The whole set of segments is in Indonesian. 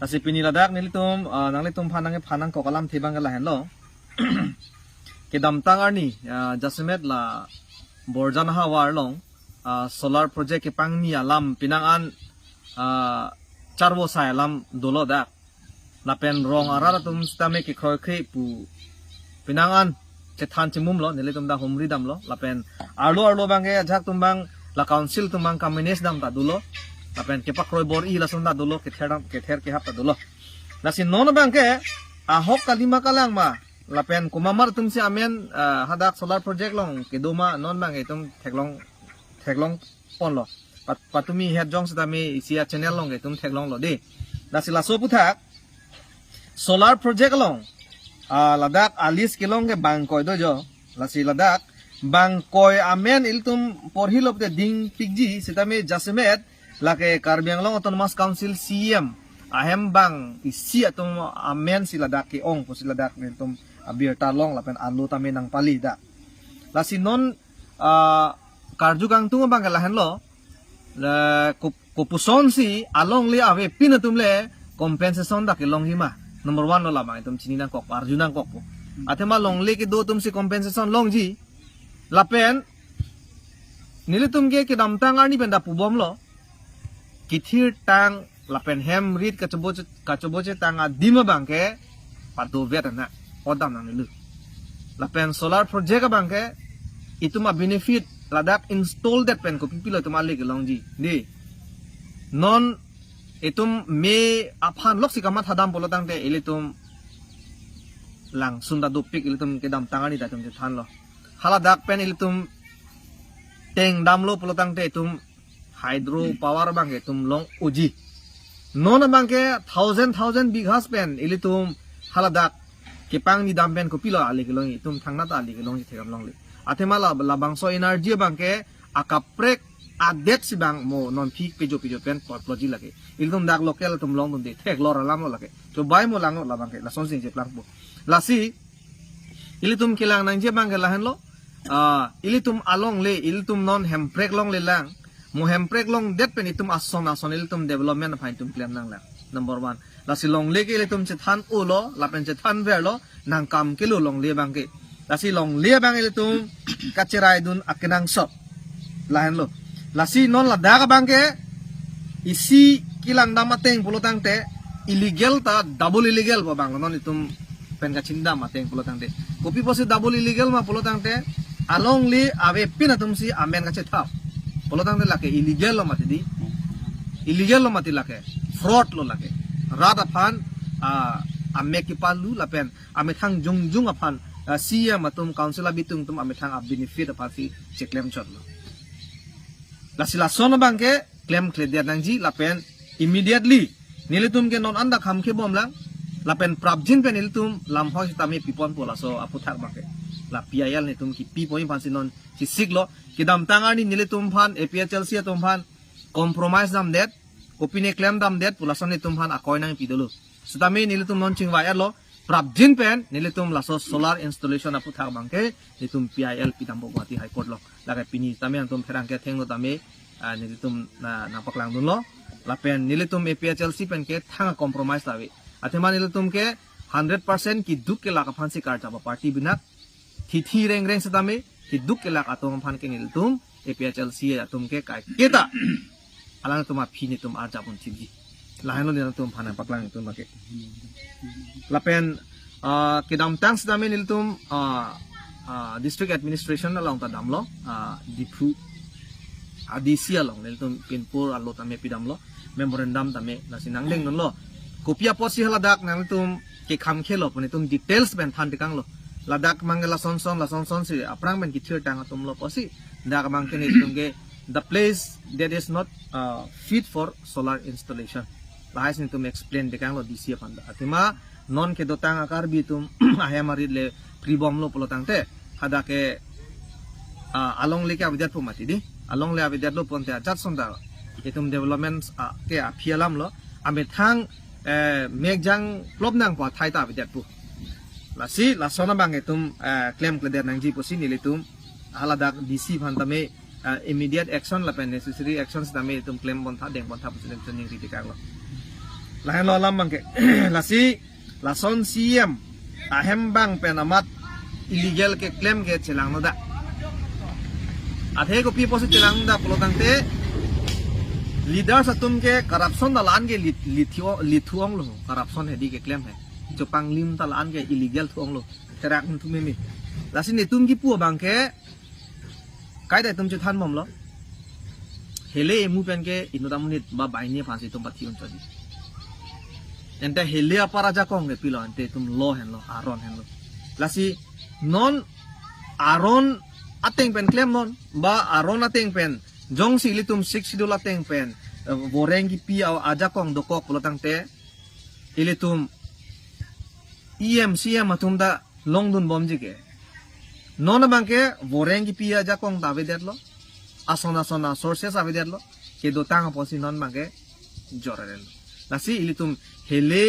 Nasi pini ladak nilitum nanglitum panang ko kalam tibang lahen lo. Kedam tangar ni jasimet la borjan hawar long solar project ke pang ni alam pinangan charbo sa alam dolo dak. Lapen rong arara tum stame ke kroy kre pu pinangan cethan cimum lo nilitum da humri dam lo lapen arlo bangke ajak tumbang la council tumbang kamines dam ta dulo lapen kepak kroy bor i la sonda dulo ke ther ke hap ta dulo lasin non bangke ahok kalima kalang ma lapen kumamar tum si amen hadak solar project long keduma non bangke tum theklong pon lo patumi head jong sedami isia channel long ke tum theklong lo de lasila so puthak solar project long ladak alis kilong ke bangkoy dojo lasi ladak bangkoy amen iltum porhilop de ding pigji sitame jasimet lake Karbiang long autonomous council CM ahem bang isi atum amen siladak ke ong posiladak iltum abir talong lapen alu tame nang pali da lasi non karjugang tungo bang lahen lo kupuson si along li ave pinatum le compensation da ke long hima Number 1 lo lamang itum chininang kok arjunang kok po. Atema long le ke do tum si compensation long ji. Lapen nilitum ke dam tangar ni benda pubom lo. Kithir tang lapen hem rit kacoboce tanga dima bangke padu vet na odam nang nilu. Lapen solar project bangke itu ma benefit ladak install that pen ko pipilo tum ali ke long ji. Di non itum me aphan lok sikamat hadam polotang te ilitum lang sunda dupik ilitum kedam tangani datum than lo haladak pen ilitum teng damlo polotang te itum hydro power bang itum long uji non bang ke thousand bighas pen ilitum haladak kepang ni dam pen ko pilo ali kelong itum thangna ta ali kelong thegam long le atema la bangso energy bang ke akaprek adet si bang mo non pik pejo pen ploji lage iltum dak local tum long tum de thek lor alam lo lage to bai mo lang la bang ke la son sing je plang bo lasi ilitum kilang nang je bang ke lahan lo ilitum along le ilitum non hemprek long le lang mo hemprek long det pen itum ason ilitum development phain tum claim nang la number 1 lasi long le ke ilitum che than u lo la pen che than ver lo nang kam ke lo long le bang ke lasi long le bang ilitum kacherai dun akenang sop lahan lo lasi non la daga bangke isi kilang damateng pulutang te illegal ta double illegal pa bang non itum pen ka cinda mateng pulutang te kopi posi double illegal ma pulutang te along li ave pinatum si amen ka chetha pulutang te lake illegal lo mati di illegal lo mati lake fraud lo lake rada phan ame ki palu lapen ame thang jung aphan sia matum council bitung tum ame thang benefit apha si cheklem chot lo lasila sono bangke claim klediat nangji lapen immediately nilitum ke non anda kham ke bom lang lapen prabjin pen nilitum lam hoi tami pipon pola so aputhak bangke la PIL nitum ki pi point pan sinon si siglo kidam tangar ni nilitum phan APHL sia tum phan compromise dam det opine claim dam det pola son nitum phan akoi nang pidulu sitami nilitum non chingwa lo prabjin pen nilitum laso solar installation aputhak bangke nitum PIL pidam bogwati high court lo laga pini tami antum pherang ke thenglo tami nilitum na paklang dun lo lapen nilitum APHLC pen ke thang compromise lawi athema nilitum ke 100% ki duk ke laka phansi kar jaba party binak thi reng setame ki duk ke lak atom phan ke nilitum APHLC atum ke kai keta alang tuma phini tum ar jabun thiji lahano nilitum phana paklang tum make lapen kedam tang setame nilitum district administration na long ta damlo dipu adisia long nilitum pinpur allo tame pidamlo memorandum tame nasinang leng non lo kopia posi haladak nalitum ke kham khelo punitum details ben than tikang lo ladak mangala son si aprang ben kichir tang atum lo posi dak mang ke nilitum ke the place that is not fit for solar installation lahais nitum explain tikang lo disia panda atima non ke dotang akar bitum ahemari le pribom lo polotang te hadake along le ke abidat pumati di along le abidat lo ponte ajat sonda itum development ke aphialam lo ame thang megjang plopnang pa thaita abidat pu lasi lasona bang itum claim kleder nangji posi nilitum haladak DC phantame immediate action la pen necessary actions tame itum claim bontha deng bontha pusilem training kritikar lo lain lo lam bangke lasi lason CM ahem bang penamat illegal ke claim ke celang noda athe ko pi posi celang da polotang te leader satum ke corruption da lan ke lithuang lo corruption hedi ke claim hai chopang lim ta lan ke illegal thuang lo terak tu me lasi ni tum ki pu bangke kai dai tum chu than mom lo hele mu pen ke inoda munit ba baini phansi tum pati on chodi ente hele apara ja kong ke pilo ente tum lo hen lo aron hen lo lasi non aron ateng pen claim non ba aron ateng pen jong si litum 6 dola ateng pen boreng ki pi au aja kong do kok polotang te ilitum EMCM atum da long dun bom jike non bangke boreng ki pi aja kong dawe det lo asona sources ave det lo ke do tang posi non bangke jorel lasi ilitum hele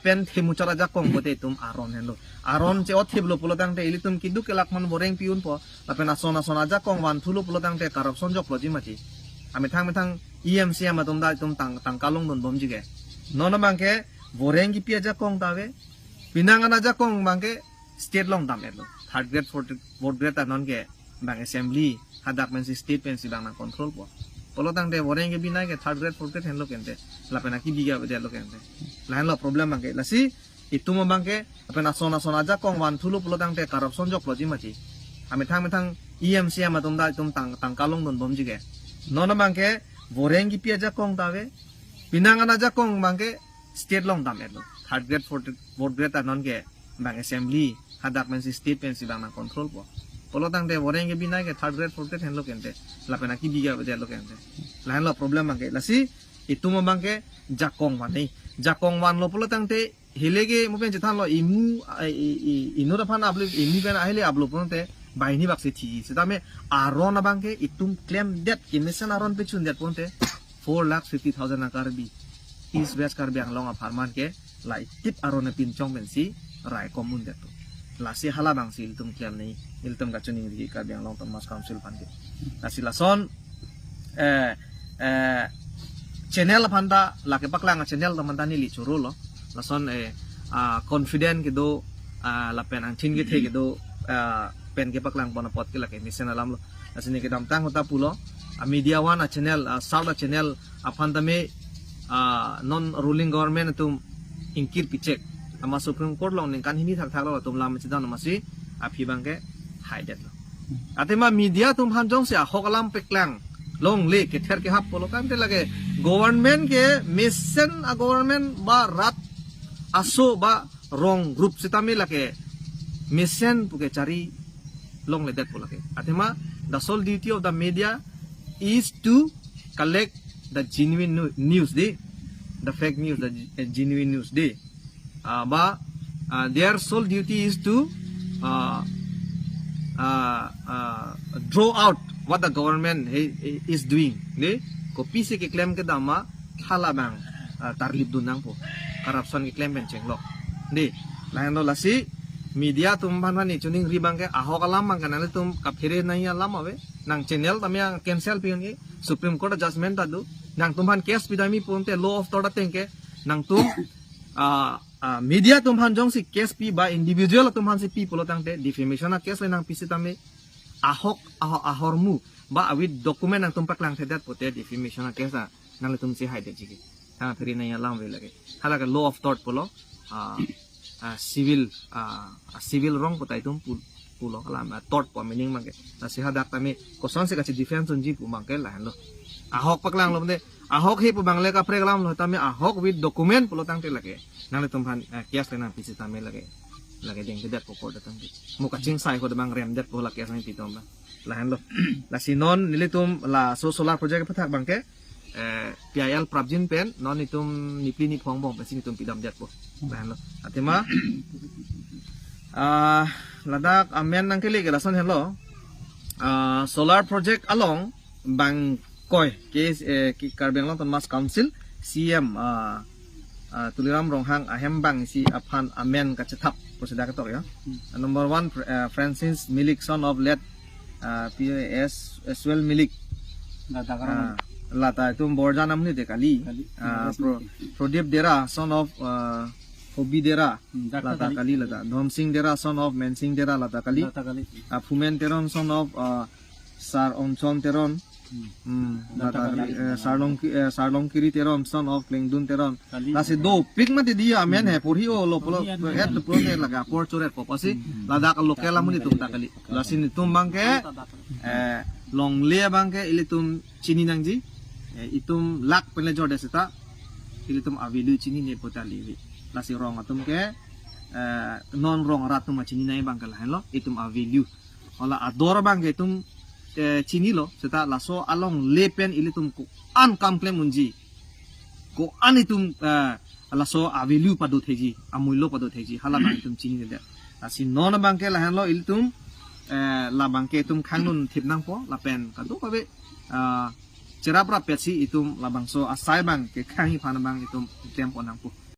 pen themuchara ja kong bote tum aron hen lo aron che othib lo polotang te ilitum kidu ke lakman boreng piun po lapen asona ja kong wan thulu polotang te corruption jok loji machi ame thang EMCM atum da tum tang kalong don bom jige non bangke boreng ki pi aja kong dawe pinangana ja kong bangke state long dam elo third grade fourth grade ta non ke bang assembly hadak men si state pen si bang na control po polotang de boreng ke bina ke third grade fourth grade hen lo kente lapena ki biga de lo kente lain lo problem bangke lasi itu mo bangke apena sona ja kong wan thulu polotang te corruption jok loji machi ame thang EMCM atum da tum tang kalong don bom jige non bangke boreng ki pi aja kong dawe pinangana ja kong bangke state long dam elo third grade fourth grade ta non ke bang assembly hadak men si state pen si bang na control po polotang de boreng ke bina ke third grade fourth grade hen lo kente lapena ki biga de lo kente lain lo problem bangke lasi itu mo bangke jakong wan lo polotang te hilege mo pen jethan lo imu inu da phan ablu imi pen ahile ablu ponte baini bakse thi setame aron bangke itum claim that commission aron pe chun that ponte 4,50,000 akarbi is west karbi ang long farman ke lai tip aron pin chong ben si rai komun that lasi hala bang si itum claim nei iltum ga chuning ri karbi ang long mas council pan ke lasi lason channel phanda lake paklang channel tamanta ni li churu lo lason confident ke do lapen ang chin ke the ke do pen ke paklang bona pot ke lake mission alam lo asini ke dam tang hota pulo media one channel sauda channel aphanda me non ruling government tum ingkir pichek ama supreme court long ning kan hini thak lo tum lam chidan masi aphi bangke haidet lo atema media tum han jong se hokalam peklang long le ke ther ke hap polo kan te lage government ke mission a government ba rat aso ba wrong group sitami lage mission puke cari long le det polo ke atema the sole duty of the media is to collect the genuine news the fake news the genuine news their sole duty is to draw out what the government is doing kopi se ke claim ke dama hala bang tarlib dunang po corruption ke claim ben chenglok lain lo lasi media tum bhan ni chuning ribang ke ahok alam bang kanale tum kaphere nai alam ave nang channel tamya cancel pion ke supreme court judgment adu nang tum bhan case pidami ponte law of torda tengke nang tum media tum bhan jong si case pi ba individual tum bhan si pi polotang te defamation a case le nang pisi tame ahormu ba with document nang tum paklang thedat pote defamation a case nang le tum si haide jigi ta pheri nai alam ve lage hala ka law of tort polo civil wrong potai tum pulo alam tort po meaning mangke na si hadak tame koson se ka si defense unji pu mangke lahan lo ahok paklang lo ahok he pu bangle ka preglam lo tame ahok with document pulo tang te lage nang le tum han kias le nang pisi tame lage deng dedat po ko datang mo ka ching sai ko de bang rem det po la kias nang pitom ba lahan lo la sinon nilitum la solar project pathak bangke PIL prabjin pen non itum nipli ni phong bong pesin itum pidam det po lahan lo atima ladak amen nang kele ke lason hello solar project along bang koi case ki karbeng long mas council CM tuliram ronghang ahem bang si aphan amen ka chethap posida ka tok ya number 1 Francis Milik son of late PAS Swell Milik lata itum borja namni de kali Prodip Dera son of Hobi Dera lata kali lata Dhom Singh Dera son of Mensing Dera lata kali Phumen Teron son of Sar Onchon Teron Sarlong Kiri Teron son of Klingdun Teron lasi do pik mati dia amen he purhi o lo polo head the prote laga por choret po pasi lada ka lokal amuni tum takali lasi ni tum bangke long le bangke ilitum chini nangji itum lak penle jode seta ilitum avilu chini ne potali lasi rong atum ke non rong ratum chini nai bangkal hello itum avilu ola ador bangke itum chini lo seta laso along lepen ilitum ko an kample munji ko an itum laso avilu padu theji amulo padu theji hala bang itum chini de asi non bangke la hello ilitum la bangke itum khangun thipnang po la pen kadu kabe cerapra pesi itum la bangso asai bang ke khangi phana bang itum tempo nang po